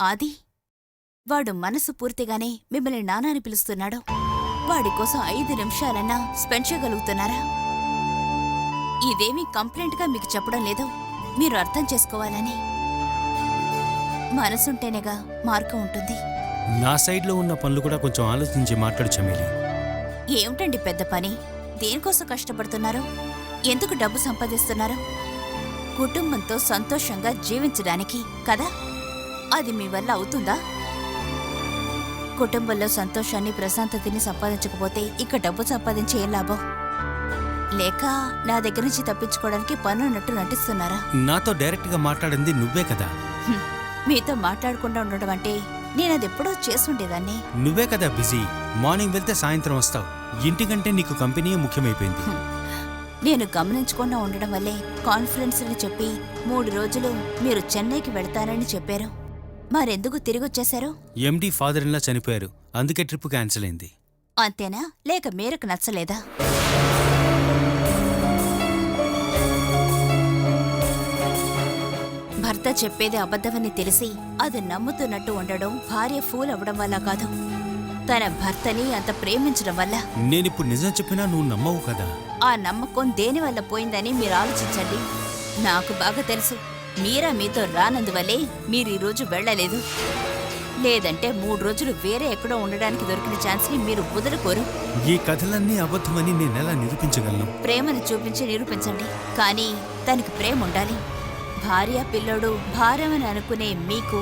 ఆది, వాడు మనసు పూర్తిగానే మిమ్మల్ని నాన్నని పిలుస్తున్నాడు. వాడి కోసం 5 నిమిషాలన్నా స్పెండ్ చేయగలుగుతున్నారా? ఇదేమీ కంప్లైంట్గా మీకు చెప్పడం లేదు, మీరు అర్థం చేసుకోవాలని. మనసుంటేనేగా మార్గం ఉంటుంది. నా సైడ్లో ఉన్న పనులు కూడా కొంచెం ఆలోచించి మాట్లాడు చమేలి. ఏమిటండి పెద్ద పని? దేనికోసం కష్టపడుతున్నారు? ఎందుకు డబ్బు సంపాదిస్తున్నారు? కుటుంబంతో సంతోషంగా జీవించడానికి కదా? అది మీ వల్ల అవుతుందా? కుటుంబంలో సంతోషాన్ని ప్రశాంతతని సంపాదించకపోతే ఇక డబ్బు సంపాదించే ఏం లాభం? లేక నా దగ్గర నుంచి తప్పించుకోవడానికి పనున్నట్టు నటిస్తున్నారా? నాతో డైరెక్ట్గా మాట్లాడింది నువ్వే కదా. మీతో మాట్లాడకుండా ఉండడం అంటే నేనదెప్పుడో చేసుండేదాన్ని. నువ్వే కదా బిజీ. మార్నింగ్ వెళ్తే సాయంత్రం వస్తావు. ఇంటికంటే నీకు కంపెనీయే ముఖ్యమైపోయింది. నేను గమనించకుండా ఉండడం వల్లే కాన్ఫరెన్స్ని చెప్పి 3 రోజులు మీరు చెన్నైకి వెళ్తారని చెప్పారు. మరెందుకు తిరిగొచ్చేశారు? ఎండి ఫాదర్ ఇన్లా చనిపోయారు, అందుకే ట్రిప్ క్యాన్సిల్ అయింది. అంతేనా? లేక మీరకు నచ్చలేదా? భర్త చెప్పేది అబద్ధమని తెలిసి అది నమ్ముతున్నట్టు ఉండడం భార్య ఫూల్ అవ్వడం వల్ల కాదు, తన భర్తని అంత ప్రేమించడం వల్ల. నేనిప్పుడు నిజం చెప్పినా నువ్వు నమ్మవు కదా. ఆ నమ్మకం దేనివల్ల పోయిందని మీరు ఆలోచించండి. నాకు బాగా తెలుసు, మీరా మీతో రానందువల్లే మీరీరోజు వెళ్లలేదు. లేదంటే 3 రోజులు వేరే ఎక్కడో ఉండడానికి దొరికిన ఛాన్స్ని మీరు వదులుకోరు. ఈ కథలన్నీ అబద్ధమని నేనెలా నిరూపించగలను? ప్రేమను చూపించి నిరూపించండి, కానీ తనకి ప్రేమ ఉండాలి. భార్య పిల్లోడు భారమని అనుకునే మీకు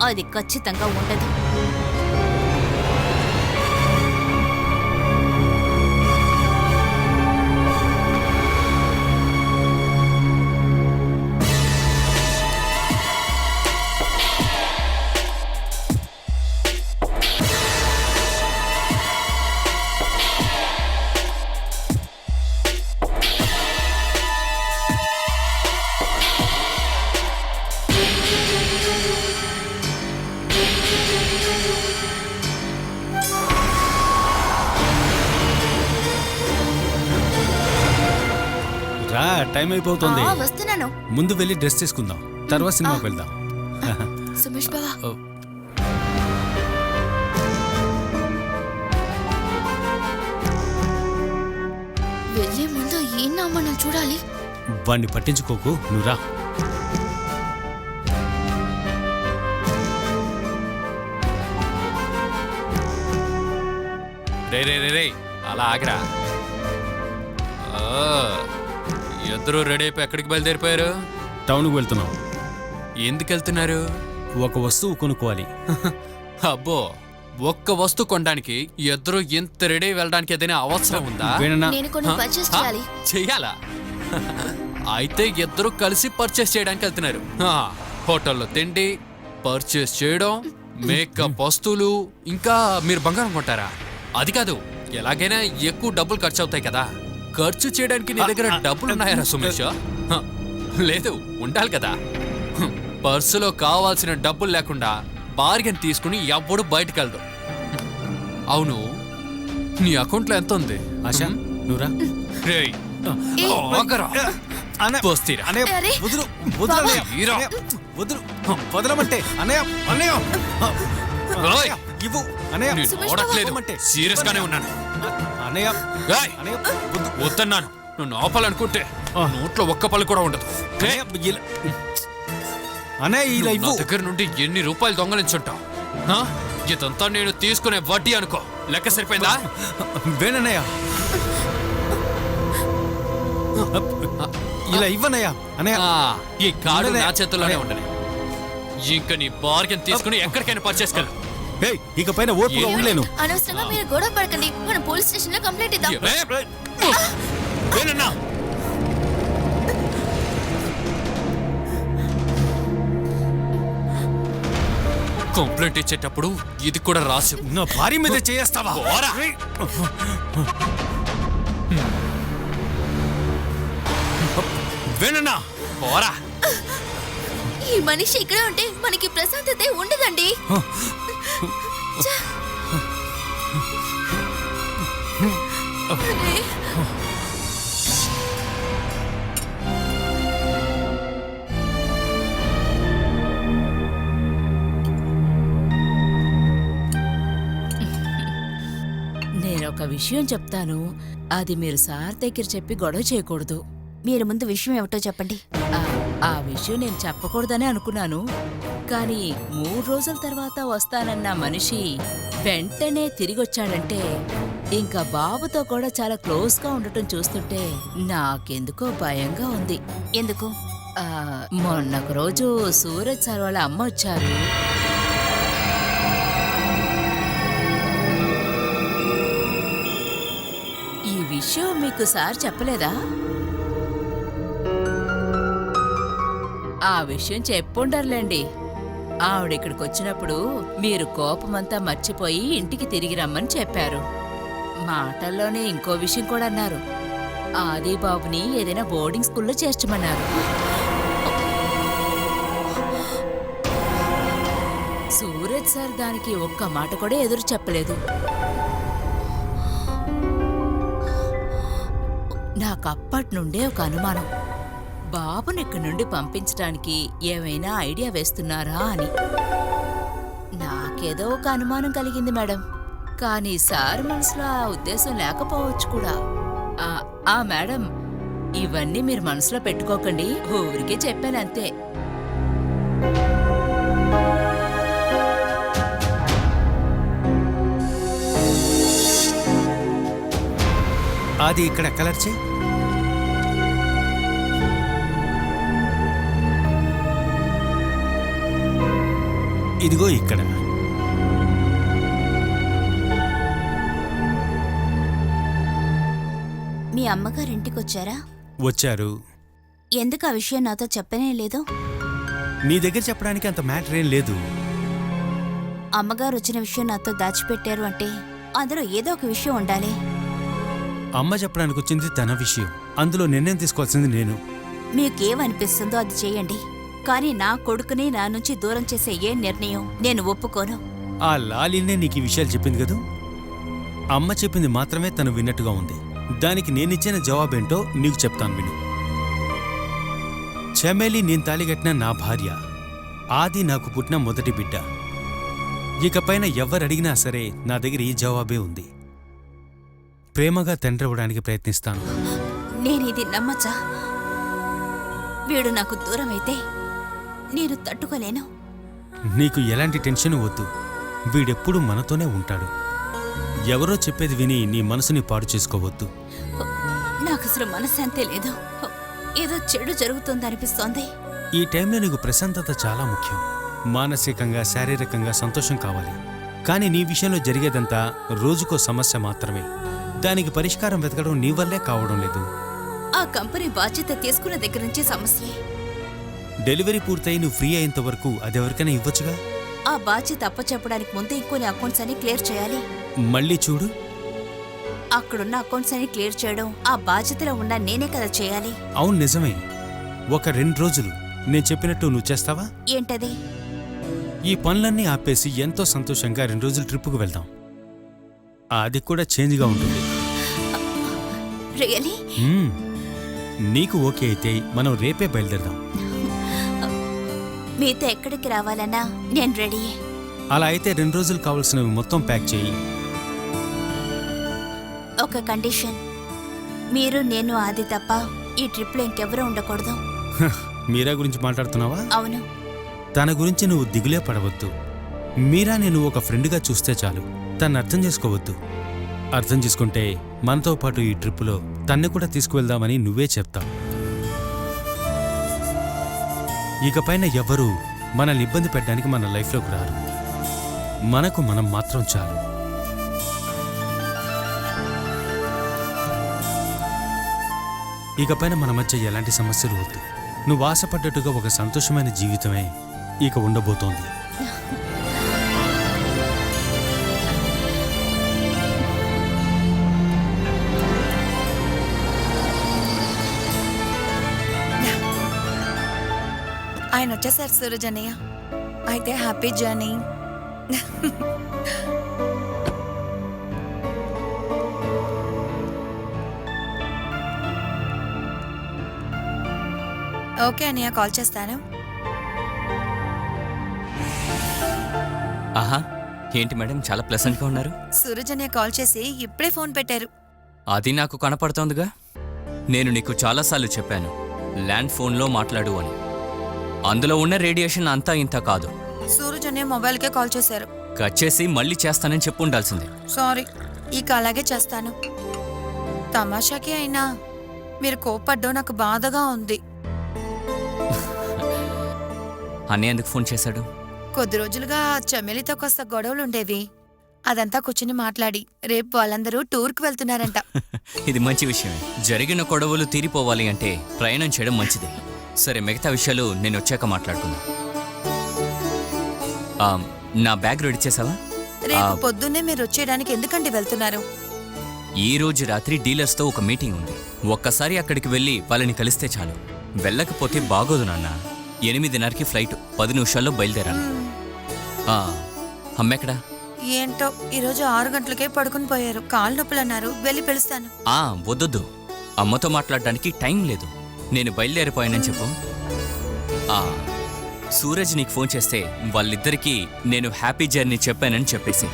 అది ఖచ్చితంగా ఉండదు. టైం అయిపోతుంది. వస్తున్నాను. ముందు వెళ్ళి డ్రెస్ తీసుకుందాం, తర్వాత సినిమాకి వెళ్దాం. సుమేష్ బావా, వెళ్ళే ముందు ఏనా మనం చూడాలి. వాణ్ణి పట్టించుకోకు, నువ్వురా. రే రే రే రే అలా ఆగరా. ఇద్దరు రెడీ అయిపోయి ఎక్కడికి బయలుదేరిపోయారు? టౌన్కి వెళ్తున్నాం. ఎందుకు వెళ్తున్నారు? ఒక వస్తువు కొనుక్కోవాలి. అబ్బో, ఒక్క వస్తువు కొనడానికి ఇద్దరు ఇంత రెడీ వెళ్ళడానికి ఏదైనా అవసరం ఉందా? నేను కొన్ని పర్చేస్ చేయాలి. చెయ్యాలా? అయితే ఇద్దరు కలిసి పర్చేస్ చేయడానికి వెళ్తున్నారు. హోటల్లో తిండి, పర్చేస్ చేయడం, మేకప్ వస్తువులు, ఇంకా మీరు బంగారం కొంటారా? అది కాదు, ఎలాగైనా ఎక్కువ డబ్బులు ఖర్చు అవుతాయి కదా. ఖర్చు చేయడానికి నీ దగ్గర డబ్బులు ఉన్నాయా సుమేష్? లేదు, ఉండాలి కదా. పర్సులో కావాల్సిన డబ్బులు లేకుండా బార్గెన్ తీసుకుని ఎవ్వడు బయటకు వెళ్దు. అవును, నీ అకౌంట్లో ఎంత ఉంది? ఆశా, నువ్వురా. వదలమంటే అన్నయ్య, అన్నయ్య ఇవ్వు అన్నయ్య. సీరియస్ గానే ఉన్నాను అన్నయ్య. వద్దన్నాను. నువ్వు ఆపాలనుకుంటే నోట్లో ఒక్క పళ్ళు కూడా ఉండదు. అన్నయ్య, నా దగ్గర నుండి ఎన్ని రూపాయలు దొంగలించుంటావు? ఇదంతా నేను తీసుకునే వడ్డీ అనుకో. లెక్క సరిపోయిందా? వేణన్నయ్య, ఇలా ఇవ్వనయ్యా. అన్నయ్య, ఈ కార్డు నా చేతుల్లోనే ఉండని. ఇంకా నీ బార్గెన్ తీసుకుని ఎక్కడికైనా పర్చేసుకెళ్ళు. ఇక పైన ఓపిక ఉండలేను. అనవసరంగా మీరు గొడవ పడకండి, మనం పోలీస్ స్టేషన్ లో కంప్లైంట్ ఇద్దాం. కంప్లైంట్ ఇచ్చేటప్పుడు ఇది కూడా రాసి నా భార్య మీద చేస్తావా? వేణన్నా, పోరా. ఈ మనిషి ఇక్కడ ఉంటే మనకి ప్రశాంతతే ఉండదండి. ఒక్క విషయం చెప్తాను, అది మీరు సార్ దగ్గర చెప్పి గొడవ చేయకూడదు. మీరు ముందు విషయం ఏమిటో చెప్పండి. ఆ విషయం నేను చెప్పకూడదనే అనుకున్నాను, కానీ 3 రోజుల తర్వాత వస్తానన్న మనిషి వెంటనే తిరిగొచ్చాడంటే ఇంకా బాబుతో కూడా చాలా క్లోజ్గా ఉండటం చూస్తుంటే నాకెందుకో భయంగా ఉంది. ఎందుకు? మొన్నొక రోజు సూరజ్ సార్ వాళ్ళ అమ్మ వచ్చారు. ఈ విషయం మీకు సార్ చెప్పలేదా? ఆ విషయం చెప్పుండర్లేండి. ఆవిడిక్కడికి వచ్చినప్పుడు మీరు కోపమంతా మర్చిపోయి ఇంటికి తిరిగి రమ్మని చెప్పారు. మాటల్లోనే ఇంకో విషయం కూడా అన్నారు. ఆది బాబుని ఏదైనా బోర్డింగ్ స్కూల్లో చేర్చమన్నారు. సూరజ్ సార్ దానికి ఒక్క మాట కూడా ఎదురు చెప్పలేదు. నాకప్పటి నుండే ఒక అనుమానం, బాబుని ఇక్కడి నుండి పంపించడానికి ఏమైనా ఐడియా వేస్తున్నారా అని. నాకేదో ఒక అనుమానం కలిగింది మేడం, కానీ సార్ మనసులో ఆ ఉద్దేశం లేకపోవచ్చు కూడా. మేడం, ఇవన్నీ మీరు మనసులో పెట్టుకోకండి, ఊరికే చెప్పానంతే. అది ఇక్కడ కలర్ చేయి. ఇదిగో ఇక్కడ. మీ అమ్మగారు ఇంటికొచ్చారా? వచ్చారు. ఎందుకు ఆ విషయం నాతో చెప్పనే లేదు? నీ దగ్గర చెప్పడానికి అంత మ్యాటర్ ఏం లేదు. అమ్మగారు వచ్చిన విషయం నాతో దాచిపెట్టారు అంటే అందులో ఏదో ఒక విషయం ఉండాలి. అమ్మ చెప్పడానికి వచ్చింది తన విషయం, అందులో నిర్ణయం తీసుకోవాల్సింది నేను. మీకేమనిపిస్తుందో అది చేయండి, కానీ నా కొడుకుని నా నుంచి దూరం చేసే ఏ నిర్ణయం నేను ఒప్పుకోను. ఆ లాలినే నీకు ఈ విషయాలు చెప్పింది కదూ. అమ్మ చెప్పింది మాత్రమే తను విన్నట్టుగా ఉంది. దానికి నేనిచ్చిన జవాబేంటో నీకు చెప్తాను విను. చెమేలి నేను తాలిగట్టిన నా భార్య, ఆది నాకు పుట్టిన మొదటి బిడ్డ. ఇకపైన ఎవ్వరడిగినా సరే నా దగ్గర ఈ జవాబే ఉంది. ప్రేమగా తండ్రివ్వడానికి ప్రయత్నిస్తాను. నేనిది నమ్మచ్చా? వీడు నాకు దూరమైతే నేను తట్టుకోలేను. నీకు ఎలాంటి టెన్షన్ వద్దు, వీడెప్పుడూ మనతోనే ఉంటాడు. ఎవరో చెప్పేది విని నీ మనసుని పాడు చేసుకోవద్దు. నాకు అసలు మనశ్శాంతి లేదు, ఏదో చెడు జరుగుతుందనిపిస్తోంది. ఈ టైంలో నీకు ప్రశాంతత చాలా ముఖ్యం. మానసికంగా శారీరకంగా సంతోషం కావాలి. కానీ నీ విషయంలో జరిగేదంతా రోజుకో సమస్య మాత్రమే. దానికి పరిష్కారం వెతకడం నీ వల్లే కావడం లేదు. ఆ కంపెనీ బాధ్యత తీసుకున్న దగ్గర నుంచి సమస్యే. డెలివరీ పూర్తయి నువ్వు ఫ్రీ అయ్యేంత వరకు అదెవరికైనా ఇవ్వచ్చుగా. ఆ బాధ్యత అప్పచెప్పడానికి ముందు ఇంకొన్ని అకౌంట్స్ అని క్లియర్ చేయాలి. మళ్ళీ చూడు, అక్కడున్న అకౌంట్స్ అని క్లియర్ చేయడం ఆ బాధ్యతలో ఉన్న నేనే కదా చేయాలి. అవును నిజమే. ఒక 2 రోజులు నేను చెప్పినట్టు నువ్వు చేస్తావా? ఏంటది? ఈ పనులన్నీ ఆపేసి ఎంతో సంతోషంగా 2 రోజులు ట్రిప్పుకు వెళ్దాం. అది కూడా చేంజ్గా ఉంటుంది. రియలీ? నీకు ఓకే అయితే మనం రేపే బయలుదేరదాం. మీతో ఎక్కడికి రావాలన్నా నేను రెడీ. అలా అయితే 2 రోజులు కావాల్సినవి మొత్తం ప్యాక్ చేయి. ఒక కండిషన్, మీరు నేను ఆది తప్ప ఈ ట్రిప్లో ఇంకెవరూ ఉండకూడదు. మీరా గురించి మాట్లాడుతున్నావా? అవును. తన గురించి నువ్వు దిగులే పడవద్దు. మీరా నేను ఒక ఫ్రెండ్గా చూస్తే చాలు. తను అర్థం చేసుకోవద్దు. అర్థం చేసుకుంటే మనతో పాటు ఈ ట్రిప్పులో తన్ని కూడా తీసుకువెళ్దామని నువ్వే చెప్తావు. ఇకపైన ఎవ్వరూ మనల్ని ఇబ్బంది పెట్టడానికి మన లైఫ్లోకి రారు. మనకు మనం మాత్రం చాలు. ఇకపైన మన మధ్య ఎలాంటి సమస్యలు వద్దు. నువ్వు ఆశపడ్డట్టుగా ఒక సంతోషమైన జీవితమే ఇక ఉండబోతోంది. ఆయన వచ్చేసారు సూరజ్ అన్నయ్య. అయితే హ్యాపీ జర్నీ. ఓకే అన్నయ్య, కాల్ చేస్తాను. ఆహా, ఏంటి మేడం చాలా ప్లెసెంట్గా ఉన్నారు? సూరజ్ అన్నయ్య కాల్ చేసి ఇప్పుడే ఫోన్ పెట్టారు. అది నాకు కనపడుతోందిగా. నేను నీకు చాలాసార్లు చెప్పాను ల్యాండ్ ఫోన్లో మాట్లాడు అని. అందులో ఉన్న రేడియేషన్ అంతా ఇంత కాదు. సూరజ్ అన్నయ్య మొబైల్కే కాల్ చేశారు. కట్ చేసి మళ్ళీ చేస్తానని చెప్పు ఉండాల్సిందే. సారీ, ఇక అలాగే చేస్తాను. తమాషాకి అయినా మీరు కోప్పడ్డం నాకు బాధగా ఉంది. అన్నయ్య ఎందుకు ఫోన్ చేశాడు? కొద్ది రోజులుగా చమెలితో కాస్త గొడవలుండేవి. అదంతా కూర్చుని మాట్లాడి రేపు వాళ్ళందరూ టూర్కి వెళ్తున్నారంట. ఇది మంచి విషయమే. జరిగిన గొడవలు తీరిపోవాలి అంటే ప్రయాణం చేయడం మంచిది. సరే, మిగతా విషయాలు నేను వచ్చాక మాట్లాడుకుందాం. నా బ్యాగ్ రెడీ చేసావా? రేపు పొద్దున్నే మీరు వచ్చేయడానికి ఎందుకండి వెళ్తున్నారు? ఈ రోజు రాత్రి డీలర్స్తో ఒక మీటింగ్ ఉంది. ఒక్కసారి అక్కడికి వెళ్ళి వాళ్ళని కలిస్తే చాలు. వెళ్ళకపోతే బాగోదు నాన్న. 8:30కి ఫ్లైట్, 10 నిమిషాల్లో బయలుదేరాను. అమ్మెక్కడా? ఏంటో ఈరోజు 6 గంటలకే పడుకుని పోయారు. కాళ్ళు నొప్పులు అన్నారు. వెళ్ళి పిలుస్తాను. వద్దొద్దు, అమ్మతో మాట్లాడడానికి టైం లేదు. నేను బయలుదేరిపోయానని చెప్పు. సూరజ్ నీకు ఫోన్ చేస్తే వాళ్ళిద్దరికీ నేను హ్యాపీ జర్నీ చెప్పానని చెప్పేసి.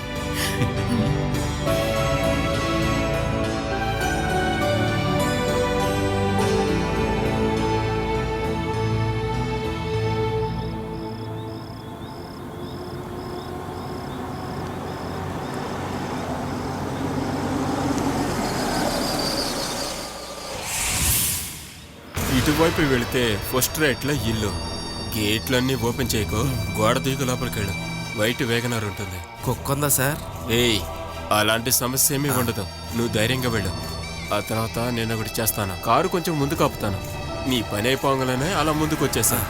ఇటువైపు వెళితే ఫస్ట్ రైట్లో ఇల్లు. గేట్లన్నీ ఓపెన్ చేయకు, గోడ దూకు లోపలికి వెళ్ళు. వైట్ వేగనర్ ఉంటుంది. కుక్కుందా సార్? ఏయ్, అలాంటి సమస్య ఏమీ ఉండదు. నువ్వు ధైర్యంగా వెళ్ళు. ఆ తర్వాత నేను ఒకటి చేస్తాను. కారు కొంచెం ముందుకు ఆపుతాను. నీ పని అయిపోగానే అలా ముందుకు వచ్చేసా.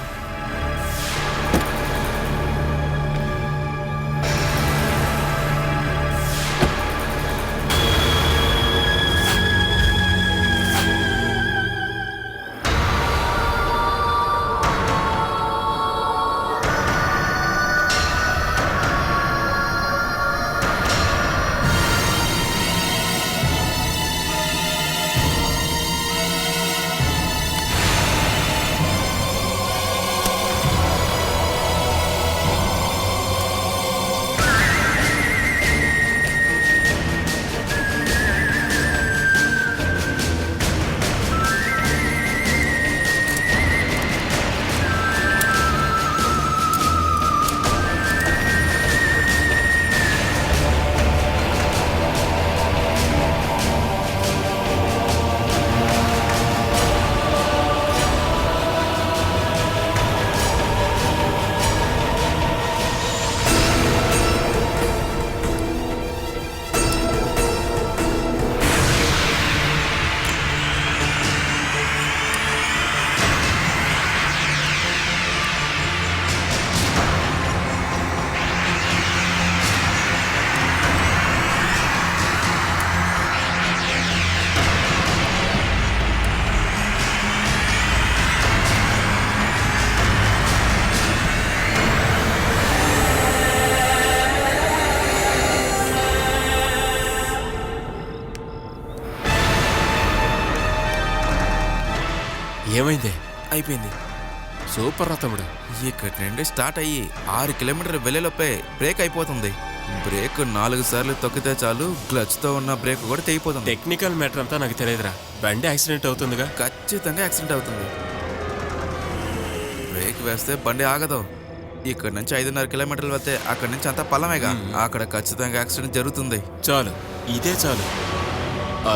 ఏమైంది? అయిపోయింది. సూపర్ రా తమ్ముడు. ఇక్కడి నుండి స్టార్ట్ అయ్యి 6 కిలోమీటర్లు వెళ్ళేలోపే బ్రేక్ అయిపోతుంది. బ్రేక్ 4 సార్లు తొక్కితే చాలు క్లచ్తో ఉన్న బ్రేక్ కూడా తెగిపోతుంది. టెక్నికల్ మ్యాటర్ అంతా నాకు తెలియదురా. బండి యాక్సిడెంట్ అవుతుందిగా. ఖచ్చితంగా యాక్సిడెంట్ అవుతుంది. బ్రేక్ వేస్తే బండి ఆగదు. ఇక్కడ నుంచి 5.5 కిలోమీటర్లు వెళ్తే అక్కడి నుంచి అంతా పల్లమేగా. అక్కడ ఖచ్చితంగా యాక్సిడెంట్ జరుగుతుంది. చాలు, ఇదే చాలు.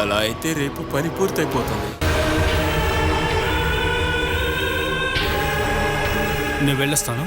అలా అయితే రేపు పని పూర్తయిపోతుంది. నేను వెళ్ళొస్తాను.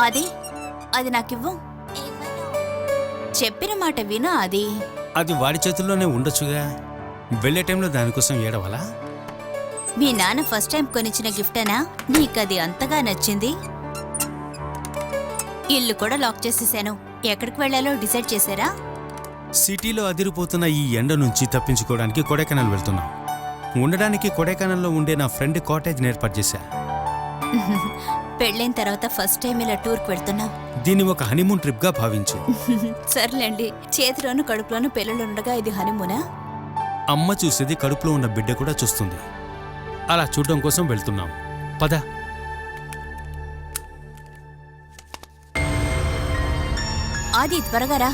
అది నాకివ్వు. చెప్పిన మాట విను. అది వాడి చేతుల్లోనే ఉండొచ్చుగా. వెళ్ళే టైంలో దానికోసం ఏడవాలా? మీ నాన్న ఫస్ట్ టైం కొనిచ్చిన గిఫ్టేనా? నీకది అంతగా నచ్చింది? ఇల్లు కూడా లాక్ చేసేసాను. ఎక్కడికి వెళ్ళాలో డిసైడ్ చేశారా? సిటీలో అదిరిపోతున్న ఈ ఎండ నుంచి తప్పించుకోవడానికి కొడైకెనాల్ వెళ్తున్నాం. ఉండడానికి కొడైకెనాల్లో ఉండే నా ఫ్రెండ్ కాటేజ్ ఏర్పాటు చేశా. పెళ్ళైన తర్వాత ఫస్ట్ టైం ఇలా టూర్కి వెళ్తున్నాం. దీన్ని ఒక హనీమూన్ ట్రిప్గా భావించు. సర్లేండి, చేతిలోను కడుపులోను పిల్లలుండగా ఇది హనీమూనా? అమ్మ చూసేది కడుపులో ఉన్న బిడ్డ కూడా చూస్తుంది. అలా చూడడం కోసం వెళ్తున్నాం. పద. ఆది త్వరగా రా.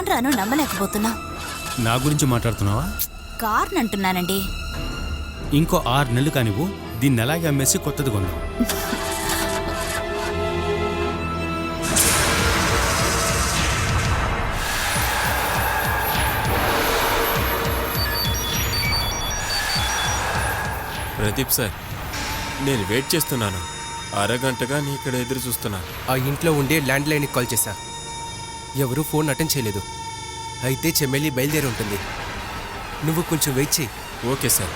రాను నమ్మలేకపోతున్నా. నా గురించి మాట్లాడుతున్నావా? కార్నంటున్నానండి. ఇంకో 6 నెలలు కానివ్వు, దీన్ని అలాగే అమ్మేసి కొత్తది కొందాం. ప్రదీప్ సార్, నేను వెయిట్ చేస్తున్నాను. అరగంటగా నీ ఇక్కడ ఎదురు చూస్తున్నా. ఆ ఇంట్లో ఉండే ల్యాండ్ లైన్కి కాల్ చేశా. ఎవరూ ఫోన్ అటెండ్ చేయలేదు. అయితే చెమ్మెల్లి బయలుదేరి ఉంటుంది. నువ్వు కొంచెం వెయిట్ చేయి. Okay sir.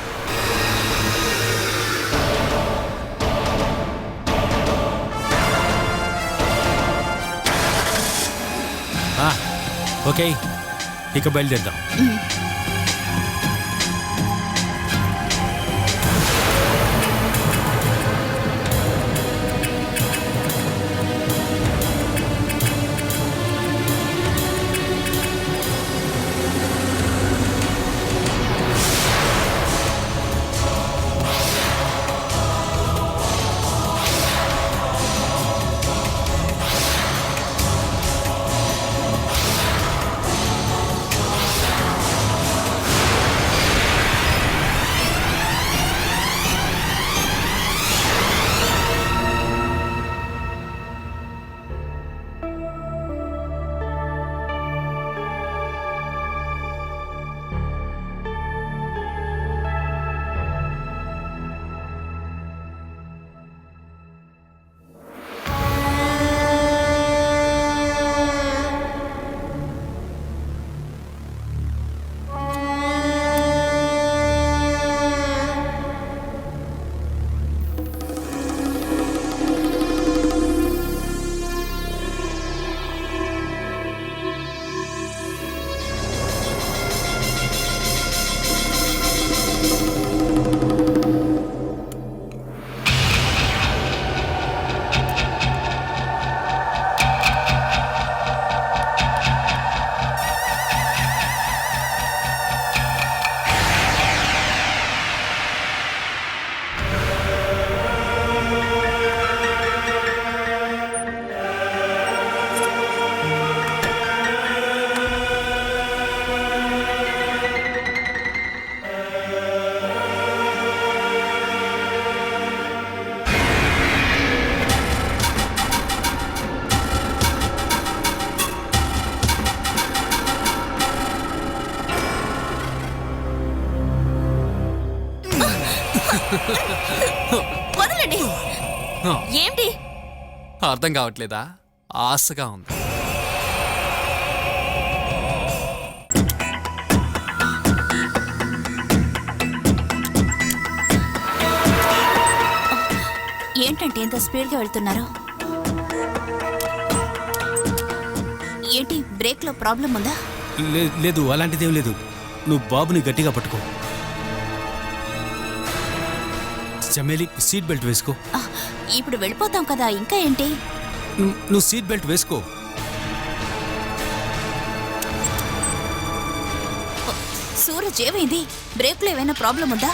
ఓకే, ఇక బయలుదేద్దాం. వదలండి. ఏంటి? అర్థం కావట్లేదా? ఆశగా ఉంది. ఏంటంటే ఎంత స్పీడ్గా వెళ్తున్నారు? ఏంటి, బ్రేక్లో ప్రాబ్లం ఉందా? లేదు, అలాంటిదేం లేదు. నువ్వు బాబుని గట్టిగా పట్టుకో. చమేలి, సీట్ బెల్ట్ వేసుకో. ఇప్పుడు వెళ్ళిపోతాం కదా, ఇంకా ఏంటి? నువ్వు సీట్ బెల్ట్ వేసుకో. సూరజ్ ఏమైంది? బ్రేక్లో ఏమైనా ప్రాబ్లం ఉందా?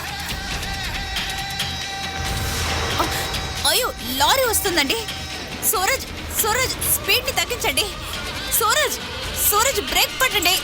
అయ్యో, లారీ వస్తుందండి. సూరజ్ స్పీడ్ని తగ్గించండి. సూరజ్ బ్రేక్ పట్టండి.